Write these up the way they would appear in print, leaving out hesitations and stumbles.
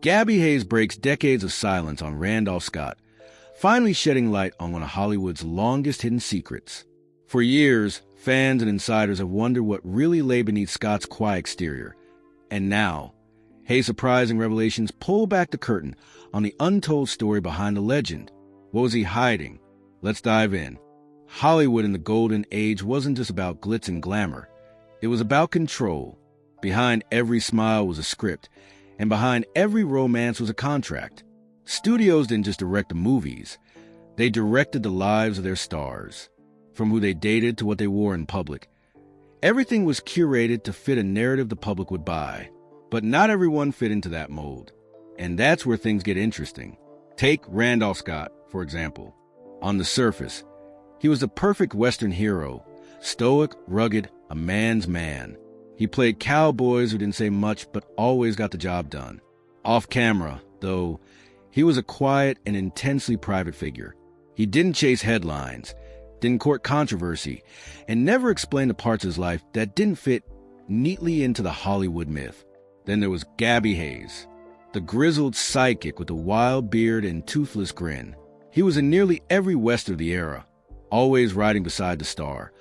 Gabby Hayes breaks decades of silence on Randolph Scott, finally shedding light on one of Hollywood's longest hidden secrets. For years, fans and insiders have wondered what really lay beneath Scott's quiet exterior. And now, Hayes' surprising revelations pull back the curtain on the untold story behind the legend. What was he hiding? Let's dive in. Hollywood in the golden age wasn't just about glitz and glamour. It was about control. Behind every smile was a script, and behind every romance was a contract. Studios didn't just direct the movies. They directed the lives of their stars, from who they dated to what they wore in public. Everything was curated to fit a narrative the public would buy. But not everyone fit into that mold. And that's where things get interesting. Take Randolph Scott, for example. On the surface, he was the perfect Western hero, stoic, rugged, a man's man. He played cowboys who didn't say much but always got the job done. Off camera, though, he was a quiet and intensely private figure. He didn't chase headlines, didn't court controversy, and never explained the parts of his life that didn't fit neatly into the Hollywood myth. Then there was Gabby Hayes, the grizzled sidekick with a wild beard and toothless grin. He was in nearly every Western of the era, always riding beside the star,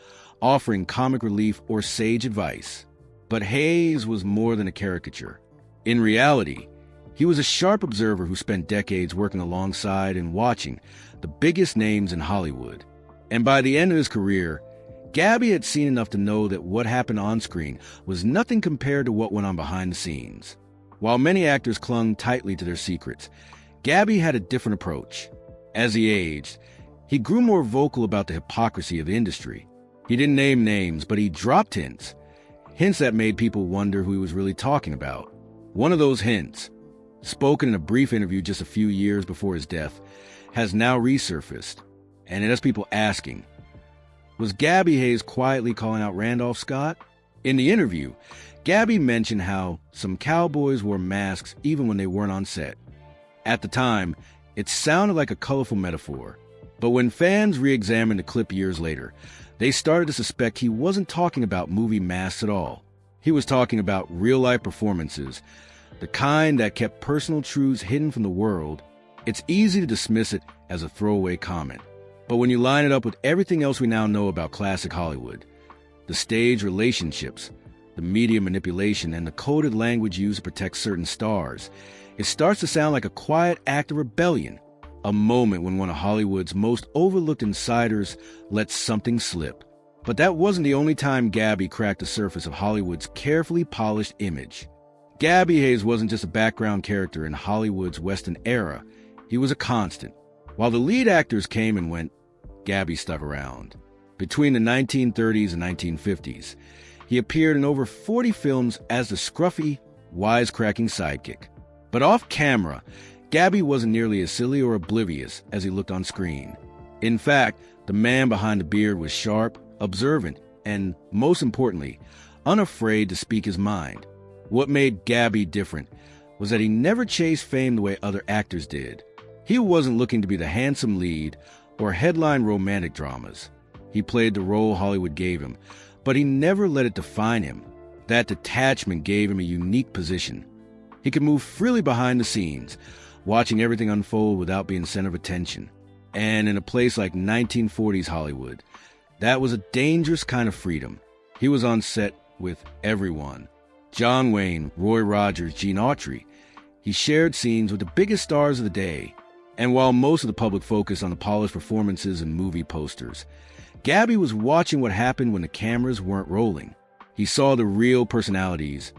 offering comic relief or sage advice. But Hayes was more than a caricature. In reality, he was a sharp observer who spent decades working alongside and watching the biggest names in Hollywood. And by the end of his career, Gabby had seen enough to know that what happened on screen was nothing compared to what went on behind the scenes. While many actors clung tightly to their secrets, Gabby had a different approach. As he aged, he grew more vocal about the hypocrisy of the industry. He didn't name names, but he dropped hints that made people wonder who he was really talking about. One of those hints, spoken in a brief interview just a few years before his death, has now resurfaced, and it has people asking, was Gabby Hayes quietly calling out Randolph Scott? In the interview, Gabby mentioned how some cowboys wore masks even when they weren't on set. At the time, it sounded like a colorful metaphor, but when fans re-examined the clip years later, they started to suspect he wasn't talking about movie masks at all. He was talking about real-life performances, the kind that kept personal truths hidden from the world. It's easy to dismiss it as a throwaway comment. But when you line it up with everything else we now know about classic Hollywood, the stage relationships, the media manipulation, and the coded language used to protect certain stars, it starts to sound like a quiet act of rebellion, a moment when one of Hollywood's most overlooked insiders let something slip. But that wasn't the only time Gabby cracked the surface of Hollywood's carefully polished image. Gabby Hayes wasn't just a background character in Hollywood's Western era, he was a constant. While the lead actors came and went, Gabby stuck around. Between the 1930s and 1950s, he appeared in over 40 films as the scruffy, wisecracking sidekick. But off camera, Gabby wasn't nearly as silly or oblivious as he looked on screen. In fact, the man behind the beard was sharp, observant, and, most importantly, unafraid to speak his mind. What made Gabby different was that he never chased fame the way other actors did. He wasn't looking to be the handsome lead or headline romantic dramas. He played the role Hollywood gave him, but he never let it define him. That detachment gave him a unique position. He could move freely behind the scenes, watching everything unfold without being the center of attention. And in a place like 1940s Hollywood, that was a dangerous kind of freedom. He was on set with everyone. John Wayne, Roy Rogers, Gene Autry. He shared scenes with the biggest stars of the day. And while most of the public focused on the polished performances and movie posters, Gabby was watching what happened when the cameras weren't rolling. He saw the real personalities,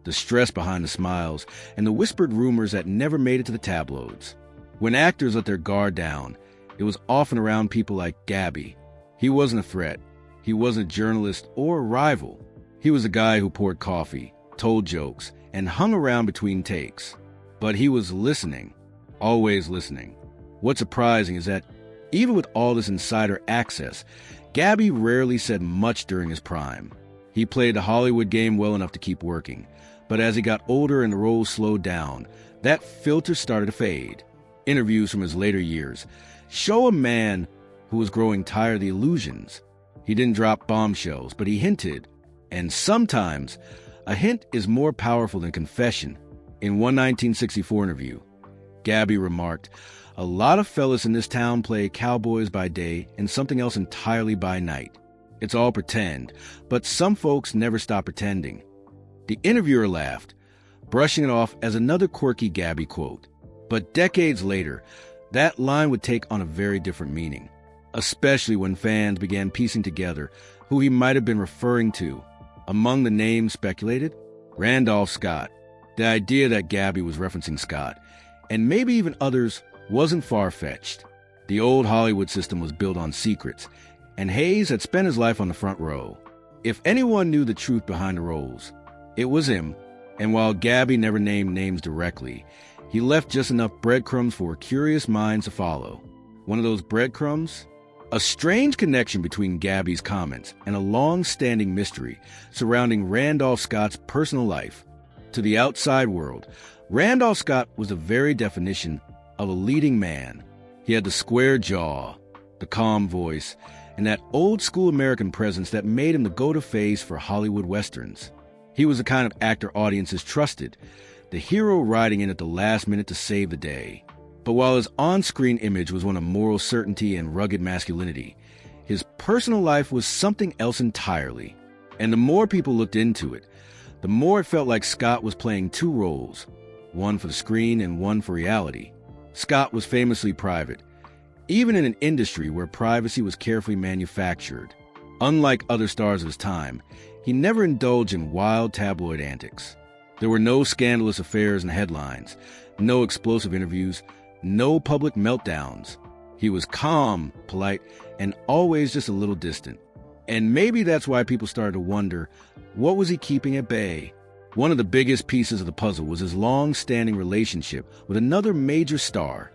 the stress behind the smiles, and the whispered rumors that never made it to the tabloids. When actors let their guard down, it was often around people like Gabby. He wasn't a threat. He wasn't a journalist or a rival. He was a guy who poured coffee, told jokes, and hung around between takes. But he was listening. Always listening. What's surprising is that even with all this insider access, Gabby rarely said much during his prime. He played the Hollywood game well enough to keep working, but as he got older and the roles slowed down, that filter started to fade. Interviews from his later years show a man who was growing tired of the illusions. He didn't drop bombshells, but he hinted. And sometimes, a hint is more powerful than confession. In one 1964 interview, Gabby remarked, "A lot of fellas in this town play cowboys by day and something else entirely by night. It's all pretend, but some folks never stop pretending." The interviewer laughed, brushing it off as another quirky Gabby quote. But decades later, that line would take on a very different meaning, especially when fans began piecing together who he might have been referring to. Among the names speculated, Randolph Scott. The idea that Gabby was referencing Scott, and maybe even others, wasn't far-fetched. The old Hollywood system was built on secrets, and Hayes had spent his life on the front row. If anyone knew the truth behind the roles, it was him, and while Gabby never named names directly, he left just enough breadcrumbs for curious minds to follow. One of those breadcrumbs? A strange connection between Gabby's comments and a long-standing mystery surrounding Randolph Scott's personal life. To the outside world, Randolph Scott was the very definition of a leading man. He had the square jaw, the calm voice, and that old-school American presence that made him the go-to face for Hollywood westerns. He was the kind of actor audiences trusted, the hero riding in at the last minute to save the day. But while his on-screen image was one of moral certainty and rugged masculinity, his personal life was something else entirely. And the more people looked into it, the more it felt like Scott was playing two roles, one for the screen and one for reality. Scott was famously private, even in an industry where privacy was carefully manufactured. Unlike other stars of his time, he never indulged in wild tabloid antics. There were no scandalous affairs in headlines, no explosive interviews, no public meltdowns. He was calm, polite, and always just a little distant. And maybe that's why people started to wonder, what was he keeping at bay? One of the biggest pieces of the puzzle was his long-standing relationship with another major star,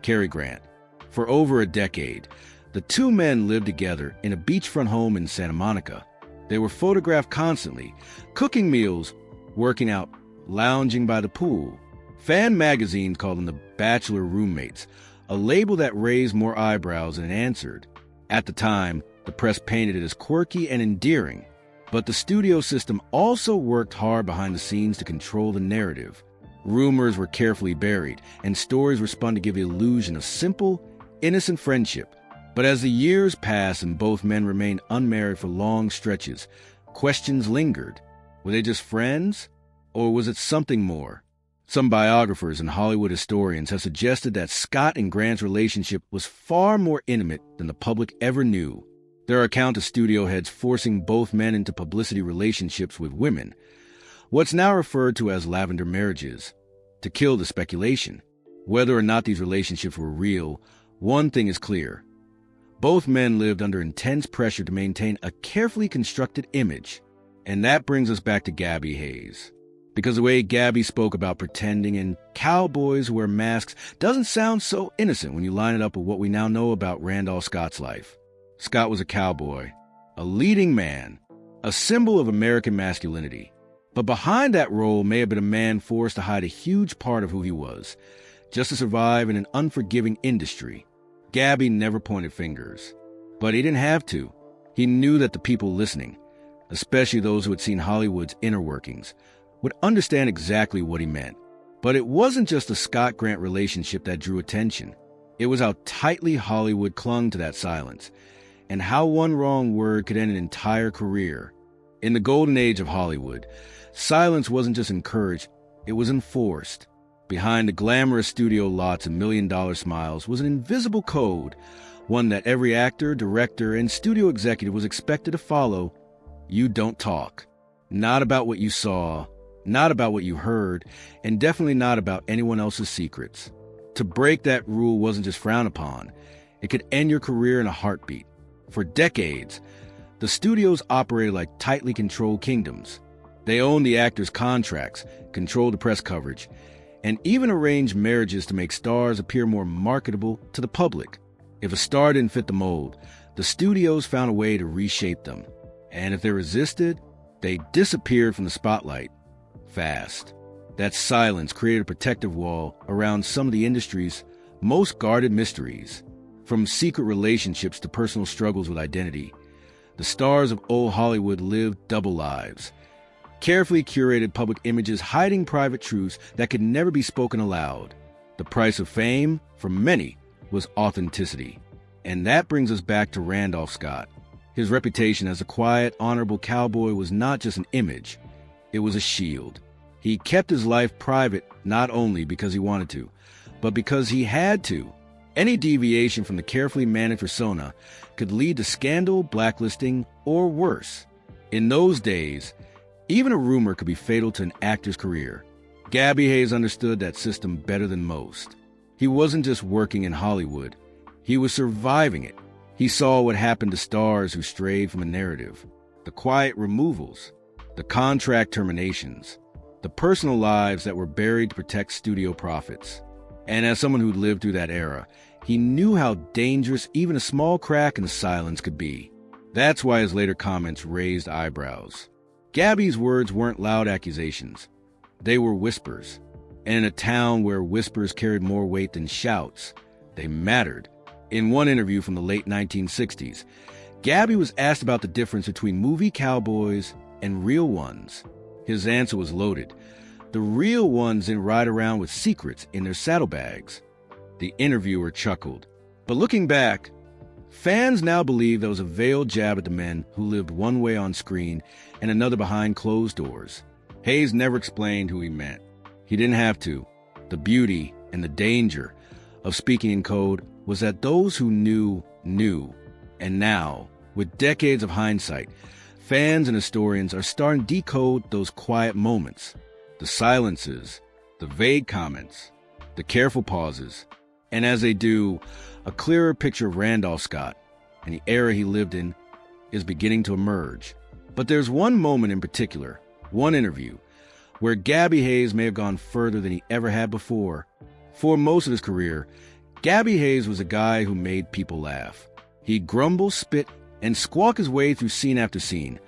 Cary Grant. For over a decade, the two men lived together in a beachfront home in Santa Monica. They were photographed constantly, cooking meals, working out, lounging by the pool. Fan magazines called them the Bachelor Roommates, a label that raised more eyebrows than it answered. At the time, the press painted it as quirky and endearing, but the studio system also worked hard behind the scenes to control the narrative. Rumors were carefully buried, and stories were spun to give the illusion of simple, innocent friendship. But as the years passed and both men remained unmarried for long stretches, questions lingered. Were they just friends, or was it something more? Some biographers and Hollywood historians have suggested that Scott and Grant's relationship was far more intimate than the public ever knew. There are accounts of studio heads forcing both men into publicity relationships with women, what's now referred to as lavender marriages, to kill the speculation. Whether or not these relationships were real, one thing is clear. Both men lived under intense pressure to maintain a carefully constructed image. And that brings us back to Gabby Hayes. Because the way Gabby spoke about pretending and cowboys who wear masks doesn't sound so innocent when you line it up with what we now know about Randolph Scott's life. Scott was a cowboy, a leading man, a symbol of American masculinity. But behind that role may have been a man forced to hide a huge part of who he was, just to survive in an unforgiving industry. Gabby never pointed fingers, but he didn't have to. He knew that the people listening, especially those who had seen Hollywood's inner workings, would understand exactly what he meant. But it wasn't just the Scott-Grant relationship that drew attention. It was how tightly Hollywood clung to that silence, and how one wrong word could end an entire career. In the golden age of Hollywood, silence wasn't just encouraged, it was enforced. Behind the glamorous studio lots and million-dollar smiles was an invisible code, one that every actor, director, and studio executive was expected to follow. You don't talk. Not about what you saw, not about what you heard, and definitely not about anyone else's secrets. To break that rule wasn't just frowned upon. It could end your career in a heartbeat. For decades, the studios operated like tightly controlled kingdoms. They owned the actors' contracts, controlled the press coverage, and even arranged marriages to make stars appear more marketable to the public. If a star didn't fit the mold, the studios found a way to reshape them. And if they resisted, they disappeared from the spotlight fast. That silence created a protective wall around some of the industry's most guarded mysteries. From secret relationships to personal struggles with identity, the stars of old Hollywood lived double lives. Carefully curated public images hiding private truths that could never be spoken aloud. The price of fame, for many, was authenticity. And that brings us back to Randolph Scott. His reputation as a quiet, honorable cowboy was not just an image, it was a shield. He kept his life private not only because he wanted to, but because he had to. Any deviation from the carefully managed persona could lead to scandal, blacklisting, or worse. In those days, even a rumor could be fatal to an actor's career. Gabby Hayes understood that system better than most. He wasn't just working in Hollywood, he was surviving it. He saw what happened to stars who strayed from a narrative, the quiet removals, the contract terminations, the personal lives that were buried to protect studio profits. And as someone who lived through that era, he knew how dangerous even a small crack in the silence could be. That's why his later comments raised eyebrows. Gabby's words weren't loud accusations. They were whispers. And in a town where whispers carried more weight than shouts, they mattered. In one interview from the late 1960s, Gabby was asked about the difference between movie cowboys and real ones. His answer was loaded. The real ones didn't ride around with secrets in their saddlebags. The interviewer chuckled. But looking back, fans now believe that was a veiled jab at the men who lived one way on screen and another behind closed doors. Hayes never explained who he meant. He didn't have to. The beauty and the danger of speaking in code was that those who knew, knew. And now, with decades of hindsight, fans and historians are starting to decode those quiet moments, the silences, the vague comments, the careful pauses. And as they do, a clearer picture of Randolph Scott and the era he lived in is beginning to emerge. But there's one moment in particular, one interview, where Gabby Hayes may have gone further than he ever had before. For most of his career, Gabby Hayes was a guy who made people laugh. He'd grumble, spit, and squawk his way through scene after scene,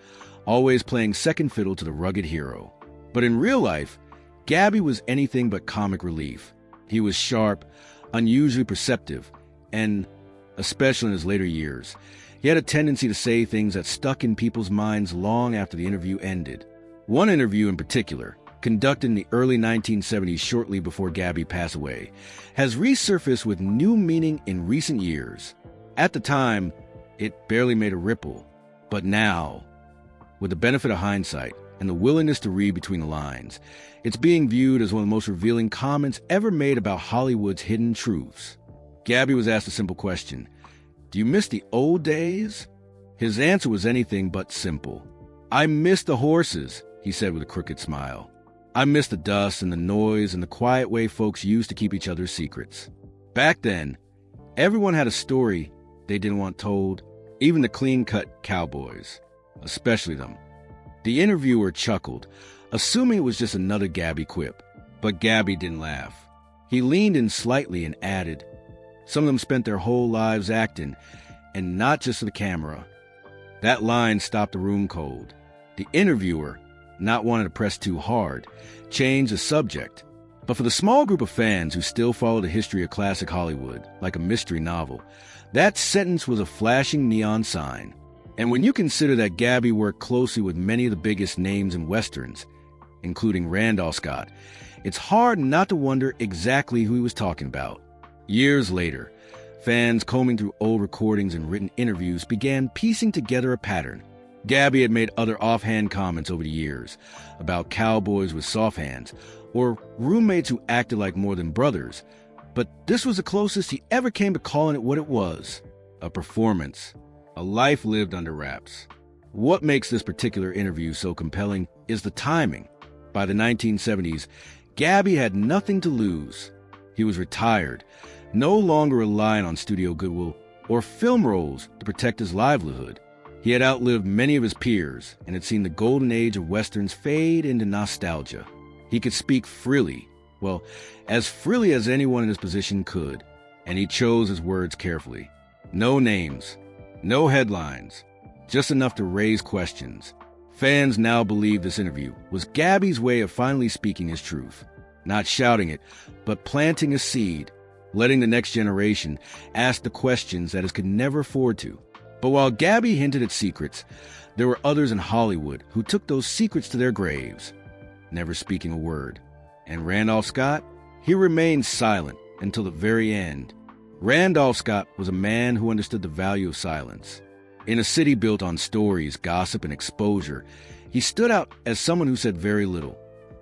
always playing second fiddle to the rugged hero. But in real life, Gabby was anything but comic relief. He was sharp, unusually perceptive, and, especially in his later years, he had a tendency to say things that stuck in people's minds long after the interview ended. One interview in particular, conducted in the early 1970s shortly before Gabby passed away, has resurfaced with new meaning in recent years. At the time, it barely made a ripple. But now, with the benefit of hindsight and the willingness to read between the lines, it's being viewed as one of the most revealing comments ever made about Hollywood's hidden truths. Gabby was asked a simple question: "Do you miss the old days?" His answer was anything but simple. "I miss the horses," he said with a crooked smile. "I miss the dust and the noise and the quiet way folks used to keep each other's secrets." Back then, everyone had a story they didn't want told, even the clean-cut cowboys, especially them. The interviewer chuckled, assuming it was just another Gabby quip. But Gabby didn't laugh. He leaned in slightly and added, "Some of them spent their whole lives acting, and not just for the camera." That line stopped the room cold. The interviewer, not wanting to press too hard, changed the subject. But for the small group of fans who still follow the history of classic Hollywood like a mystery novel, that sentence was a flashing neon sign. And when you consider that Gabby worked closely with many of the biggest names in Westerns, including Randolph Scott, it's hard not to wonder exactly who he was talking about. Years later, fans combing through old recordings and written interviews began piecing together a pattern. Gabby had made other offhand comments over the years about cowboys with soft hands or roommates who acted like more than brothers, but this was the closest he ever came to calling it what it was: a performance, a life lived under wraps. What makes this particular interview so compelling is the timing. By the 1970s, Gabby had nothing to lose. He was retired, no longer relying on studio goodwill or film roles to protect his livelihood. He had outlived many of his peers and had seen the golden age of Westerns fade into nostalgia. He could speak freely, well, as freely as anyone in his position could, and he chose his words carefully. No names, no headlines, just enough to raise questions. Fans now believe this interview was Gabby's way of finally speaking his truth, not shouting it, but planting a seed, letting the next generation ask the questions that it could never afford to. But while Gabby hinted at secrets, there were others in Hollywood who took those secrets to their graves, never speaking a word. And Randolph Scott? He remained silent until the very end. Randolph Scott was a man who understood the value of silence. In a city built on stories, gossip, and exposure, he stood out as someone who said very little,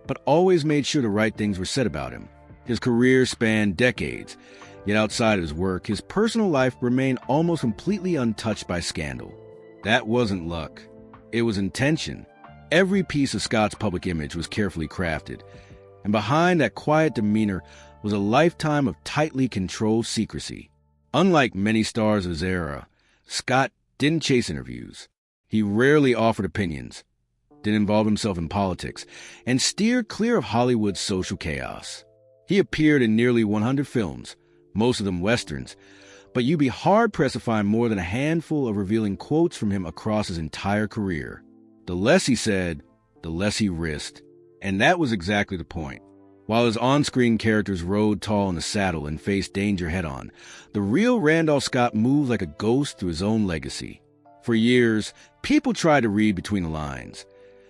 but always made sure the right things were said about him. His career spanned decades, yet outside of his work, his personal life remained almost completely untouched by scandal. That wasn't luck. It was intention. Every piece of Scott's public image was carefully crafted, and behind that quiet demeanor was a lifetime of tightly controlled secrecy. Unlike many stars of his era, Scott didn't chase interviews. He rarely offered opinions, didn't involve himself in politics, and steered clear of Hollywood's social chaos. He appeared in nearly 100 films, most of them westerns, but you'd be hard-pressed to find more than a handful of revealing quotes from him across his entire career. The less he said, the less he risked, and that was exactly the point. While his on-screen characters rode tall in the saddle and faced danger head-on, the real Randolph Scott moved like a ghost through his own legacy. For years, people tried to read between the lines,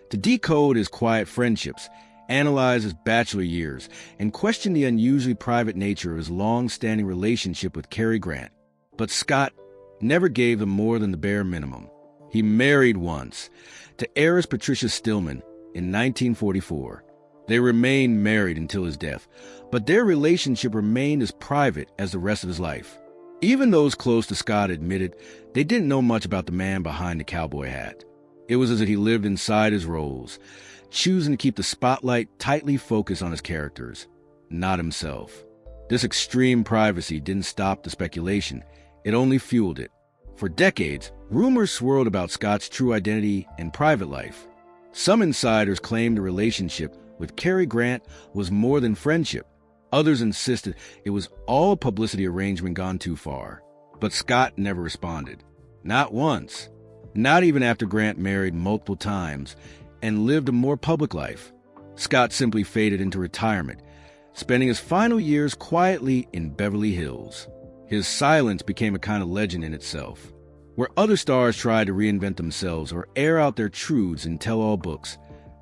to decode his quiet friendships, analyze his bachelor years, and question the unusually private nature of his long-standing relationship with Cary Grant. But Scott never gave them more than the bare minimum. He married once, to heiress Patricia Stillman, in 1944. They remained married until his death, but their relationship remained as private as the rest of his life. Even those close to Scott admitted they didn't know much about the man behind the cowboy hat. It was as if he lived inside his roles, choosing to keep the spotlight tightly focused on his characters, not himself. This extreme privacy didn't stop the speculation, it only fueled it. For decades, rumors swirled about Scott's true identity and private life. Some insiders claimed the relationship with Cary Grant was more than friendship. Others insisted it was all a publicity arrangement gone too far. But Scott never responded. Not once. Not even after Grant married multiple times and lived a more public life. Scott simply faded into retirement, spending his final years quietly in Beverly Hills. His silence became a kind of legend in itself. Where other stars tried to reinvent themselves or air out their truths in tell-all books,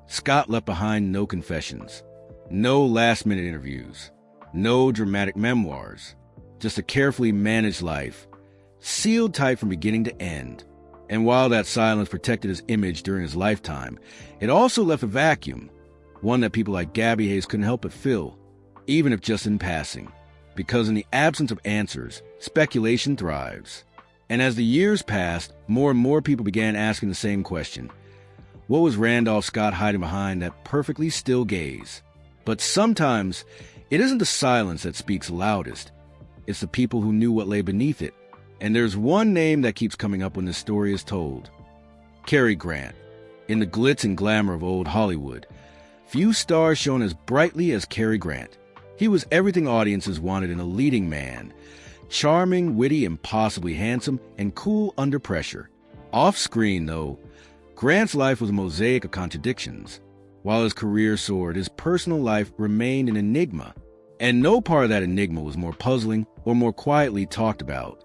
Scott left behind no confessions, no last-minute interviews, no dramatic memoirs, just a carefully managed life, sealed tight from beginning to end. And while that silence protected his image during his lifetime, it also left a vacuum, one that people like Gabby Hayes couldn't help but fill, even if just in passing. Because in the absence of answers, speculation thrives. And as the years passed, more and more people began asking the same question. What was Randolph Scott hiding behind that perfectly still gaze? But sometimes, it isn't the silence that speaks loudest. It's the people who knew what lay beneath it. And there's one name that keeps coming up when this story is told. Cary Grant. In the glitz and glamour of old Hollywood, few stars shone as brightly as Cary Grant. He was everything audiences wanted in a leading man. Charming, witty, impossibly handsome, and cool under pressure. Off-screen, though, Grant's life was a mosaic of contradictions. While his career soared, his personal life remained an enigma. And no part of that enigma was more puzzling or more quietly talked about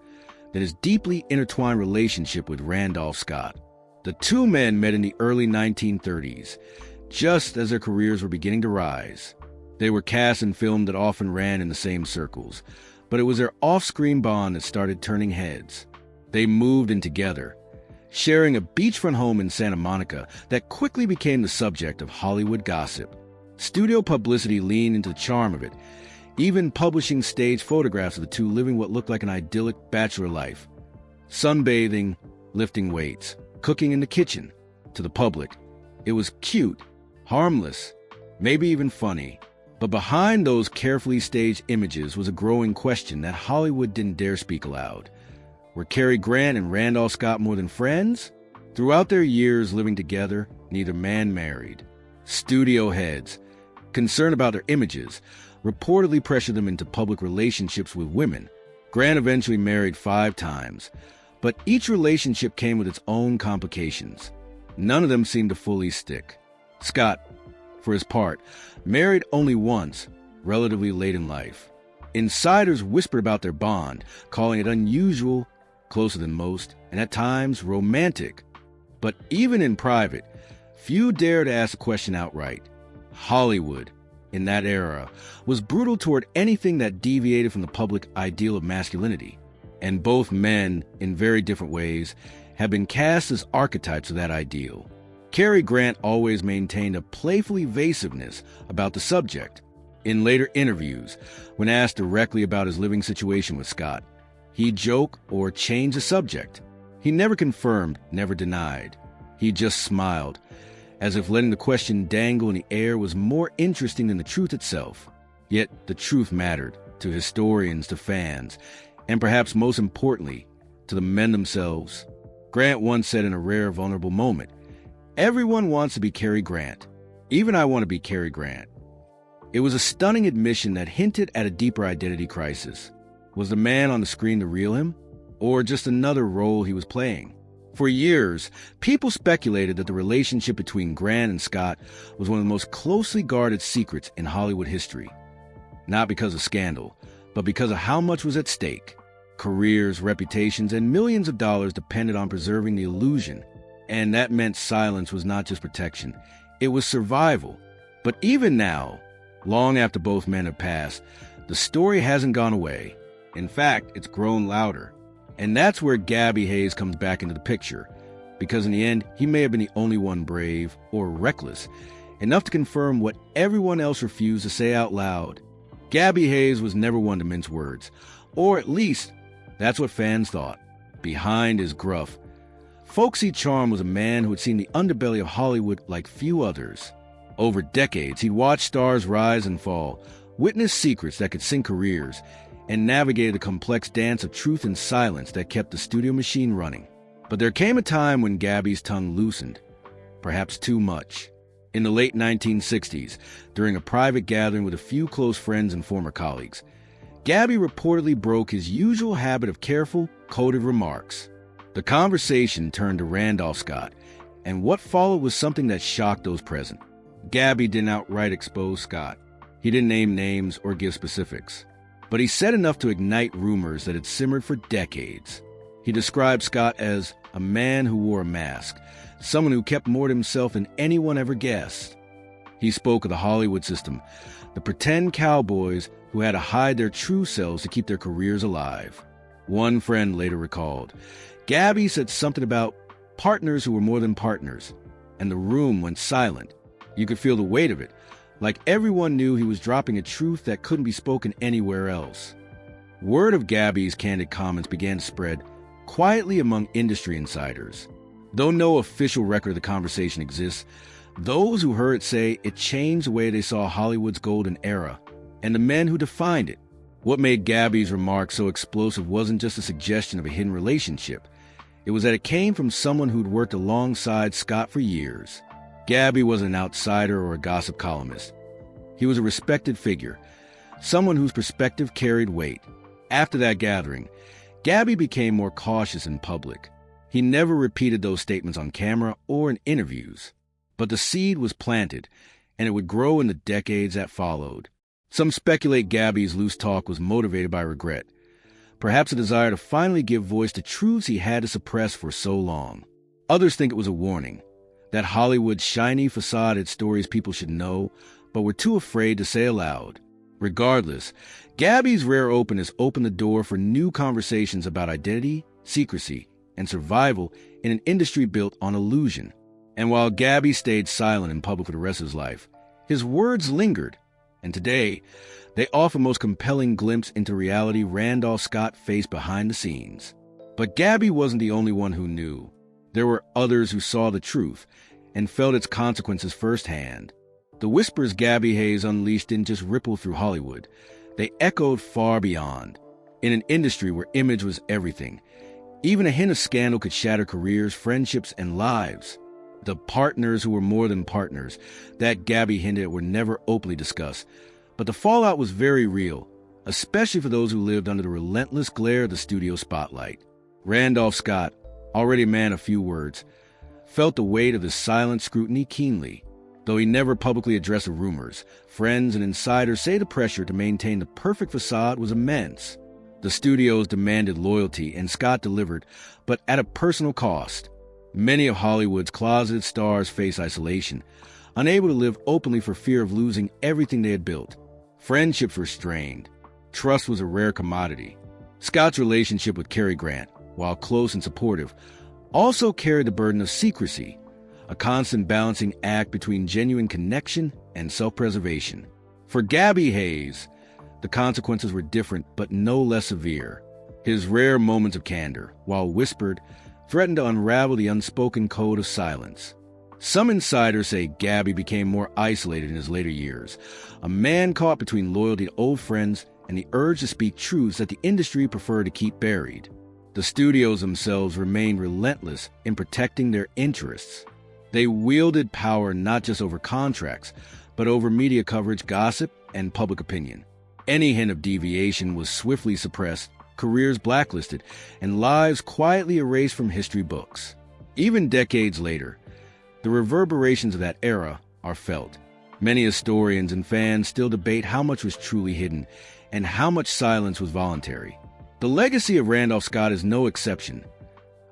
than his deeply intertwined relationship with Randolph Scott. The two men met in the early 1930s, just as their careers were beginning to rise. They were cast in films that often ran in the same circles, but it was their off-screen bond that started turning heads. They moved in together, sharing a beachfront home in Santa Monica that quickly became the subject of Hollywood gossip. Studio publicity leaned into the charm of it, even publishing staged photographs of the two living what looked like an idyllic bachelor life. Sunbathing, lifting weights, cooking in the kitchen. To the public, it was cute, harmless, maybe even funny. But behind those carefully staged images was a growing question that Hollywood didn't dare speak aloud. Were Cary Grant and Randolph Scott more than friends? Throughout their years living together, neither man married. Studio heads, concerned about their images, reportedly pressured them into public relationships with women. Grant eventually married 5 times, but each relationship came with its own complications. None of them seemed to fully stick. Scott, for his part, married only once, relatively late in life. Insiders whispered about their bond, calling it unusual closer than most, and at times romantic. But even in private, few dared ask the question outright. Hollywood, in that era, was brutal toward anything that deviated from the public ideal of masculinity. And both men, in very different ways, have been cast as archetypes of that ideal. Cary Grant always maintained a playful evasiveness about the subject. In later interviews, when asked directly about his living situation with Scott, he'd joke or change the subject. He never confirmed, never denied. He just smiled, as if letting the question dangle in the air was more interesting than the truth itself. Yet the truth mattered, to historians, to fans, and perhaps most importantly, to the men themselves. Grant once said in a rare, vulnerable moment, "Everyone wants to be Cary Grant. Even I want to be Cary Grant." It was a stunning admission that hinted at a deeper identity crisis. Was the man on the screen the real him, or just another role he was playing? For years, people speculated that the relationship between Grant and Scott was one of the most closely guarded secrets in Hollywood history. Not because of scandal, but because of how much was at stake. Careers, reputations, and millions of dollars depended on preserving the illusion. And that meant silence was not just protection, it was survival. But even now, long after both men have passed, the story hasn't gone away. In fact, it's grown louder. And that's where Gabby Hayes comes back into the picture, because in the end, he may have been the only one brave, or reckless, enough to confirm what everyone else refused to say out loud. Gabby Hayes was never one to mince words, or at least, that's what fans thought. Behind his gruff, folksy charm was a man who had seen the underbelly of Hollywood like few others. Over decades, he'd watched stars rise and fall, witnessed secrets that could sink careers, and navigated the complex dance of truth and silence that kept the studio machine running. But there came a time when Gabby's tongue loosened, perhaps too much. In the late 1960s, during a private gathering with a few close friends and former colleagues, Gabby reportedly broke his usual habit of careful, coded remarks. The conversation turned to Randolph Scott, and what followed was something that shocked those present. Gabby didn't outright expose Scott. He didn't name names or give specifics. But he said enough to ignite rumors that had simmered for decades. He described Scott as a man who wore a mask, someone who kept more to himself than anyone ever guessed. He spoke of the Hollywood system, the pretend cowboys who had to hide their true selves to keep their careers alive. One friend later recalled, Gabby said something about partners who were more than partners, and the room went silent. You could feel the weight of it, like everyone knew he was dropping a truth that couldn't be spoken anywhere else. Word of Gabby's candid comments began to spread quietly among industry insiders. Though no official record of the conversation exists, those who heard it say it changed the way they saw Hollywood's golden era, and the men who defined it. What made Gabby's remarks so explosive wasn't just a suggestion of a hidden relationship. It was that it came from someone who'd worked alongside Scott for years. Gabby wasn't an outsider or a gossip columnist. He was a respected figure, someone whose perspective carried weight. After that gathering, Gabby became more cautious in public. He never repeated those statements on camera or in interviews. But the seed was planted, and it would grow in the decades that followed. Some speculate Gabby's loose talk was motivated by regret, perhaps a desire to finally give voice to truths he had to suppress for so long. Others think it was a warning, that Hollywood's shiny facade had stories people should know, but were too afraid to say aloud. Regardless, Gabby's rare openness opened the door for new conversations about identity, secrecy, and survival in an industry built on illusion. And while Gabby stayed silent in public for the rest of his life, his words lingered, and today, they offer the most compelling glimpse into reality Randolph Scott faced behind the scenes. But Gabby wasn't the only one who knew. There were others who saw the truth and felt its consequences firsthand. The whispers Gabby Hayes unleashed didn't just ripple through Hollywood. They echoed far beyond. In an industry where image was everything, even a hint of scandal could shatter careers, friendships, and lives. The partners who were more than partners that Gabby hinted at were never openly discussed. But the fallout was very real, especially for those who lived under the relentless glare of the studio spotlight. Randolph Scott, already a man of few words, felt the weight of the silent scrutiny keenly. Though he never publicly addressed the rumors, friends and insiders say the pressure to maintain the perfect facade was immense. The studios demanded loyalty, and Scott delivered, but at a personal cost. Many of Hollywood's closeted stars face isolation, unable to live openly for fear of losing everything they had built. Friendships were strained. Trust was a rare commodity. Scott's relationship with Cary Grant, while close and supportive, also carried the burden of secrecy, a constant balancing act between genuine connection and self-preservation. For Gabby Hayes, the consequences were different but no less severe. His rare moments of candor, while whispered, threatened to unravel the unspoken code of silence. Some insiders say Gabby became more isolated in his later years, a man caught between loyalty to old friends and the urge to speak truths that the industry preferred to keep buried. The studios themselves remained relentless in protecting their interests. They wielded power not just over contracts, but over media coverage, gossip, and public opinion. Any hint of deviation was swiftly suppressed, careers blacklisted, and lives quietly erased from history books. Even decades later, the reverberations of that era are felt. Many historians and fans still debate how much was truly hidden and how much silence was voluntary. The legacy of Randolph Scott is no exception.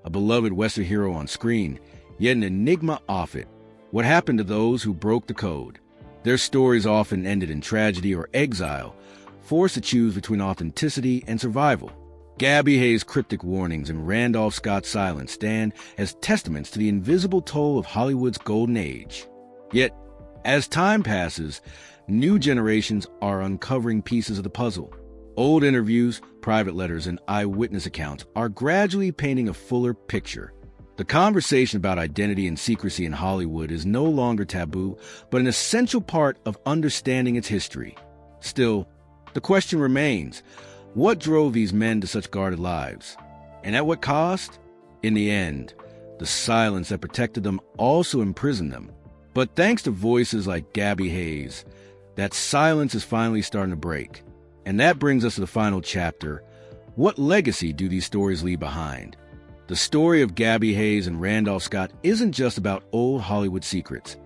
A beloved Western hero on screen, yet an enigma off it. What happened to those who broke the code? Their stories often ended in tragedy or exile, forced to choose between authenticity and survival. Gabby Hayes' cryptic warnings and Randolph Scott's silence stand as testaments to the invisible toll of Hollywood's golden age. Yet, as time passes, new generations are uncovering pieces of the puzzle. Old interviews, private letters, and eyewitness accounts are gradually painting a fuller picture. The conversation about identity and secrecy in Hollywood is no longer taboo, but an essential part of understanding its history. Still, the question remains, what drove these men to such guarded lives? And at what cost? In the end, the silence that protected them also imprisoned them. But thanks to voices like Gabby Hayes, that silence is finally starting to break. And that brings us to the final chapter. What legacy do these stories leave behind? The story of Gabby Hayes and Randolph Scott isn't just about old Hollywood secrets.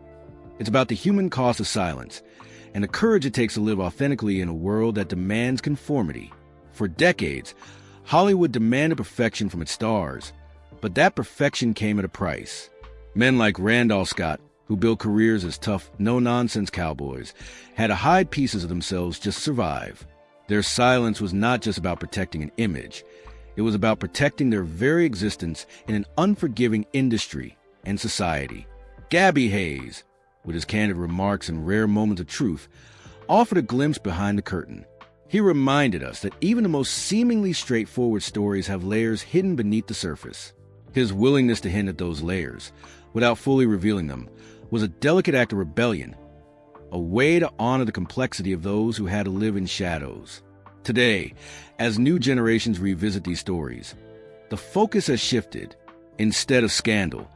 It's about the human cost of silence and the courage it takes to live authentically in a world that demands conformity. For decades, Hollywood demanded perfection from its stars, but that perfection came at a price. Men like Randolph Scott, who built careers as tough, no-nonsense cowboys, had to hide pieces of themselves just to survive. Their silence was not just about protecting an image. It was about protecting their very existence in an unforgiving industry and society. Gabby Hayes, with his candid remarks and rare moments of truth, offered a glimpse behind the curtain. He reminded us that even the most seemingly straightforward stories have layers hidden beneath the surface. His willingness to hint at those layers, without fully revealing them, was a delicate act of rebellion, a way to honor the complexity of those who had to live in shadows. Today, as new generations revisit these stories, the focus has shifted. Instead of scandal,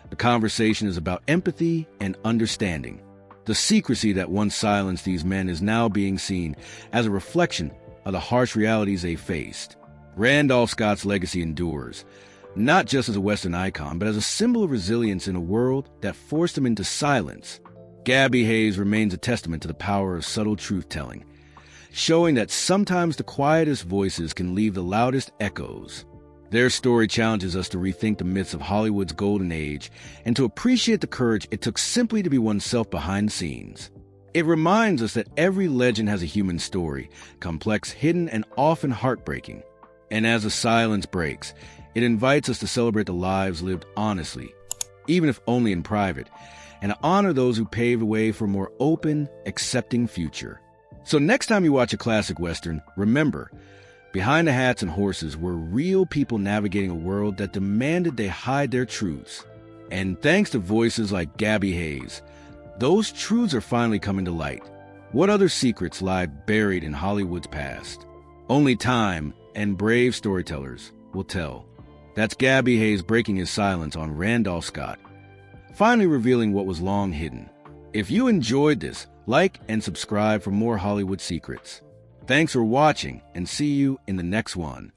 the conversation is about empathy and understanding. The secrecy that once silenced these men is now being seen as a reflection of the harsh realities they faced. Randolph Scott's legacy endures, not just as a Western icon, but as a symbol of resilience in a world that forced him into silence. Gabby Hayes remains a testament to the power of subtle truth-telling, showing that sometimes the quietest voices can leave the loudest echoes. Their story challenges us to rethink the myths of Hollywood's golden age and to appreciate the courage it took simply to be oneself behind the scenes. It reminds us that every legend has a human story, complex, hidden, and often heartbreaking. And as the silence breaks, it invites us to celebrate the lives lived honestly, even if only in private, and to honor those who paved the way for a more open, accepting future. So next time you watch a classic Western, remember, behind the hats and horses were real people navigating a world that demanded they hide their truths. And thanks to voices like Gabby Hayes, those truths are finally coming to light. What other secrets lie buried in Hollywood's past? Only time and brave storytellers will tell. That's Gabby Hayes breaking his silence on Randolph Scott, finally revealing what was long hidden. If you enjoyed this, like and subscribe for more Hollywood secrets. Thanks for watching, and see you in the next one.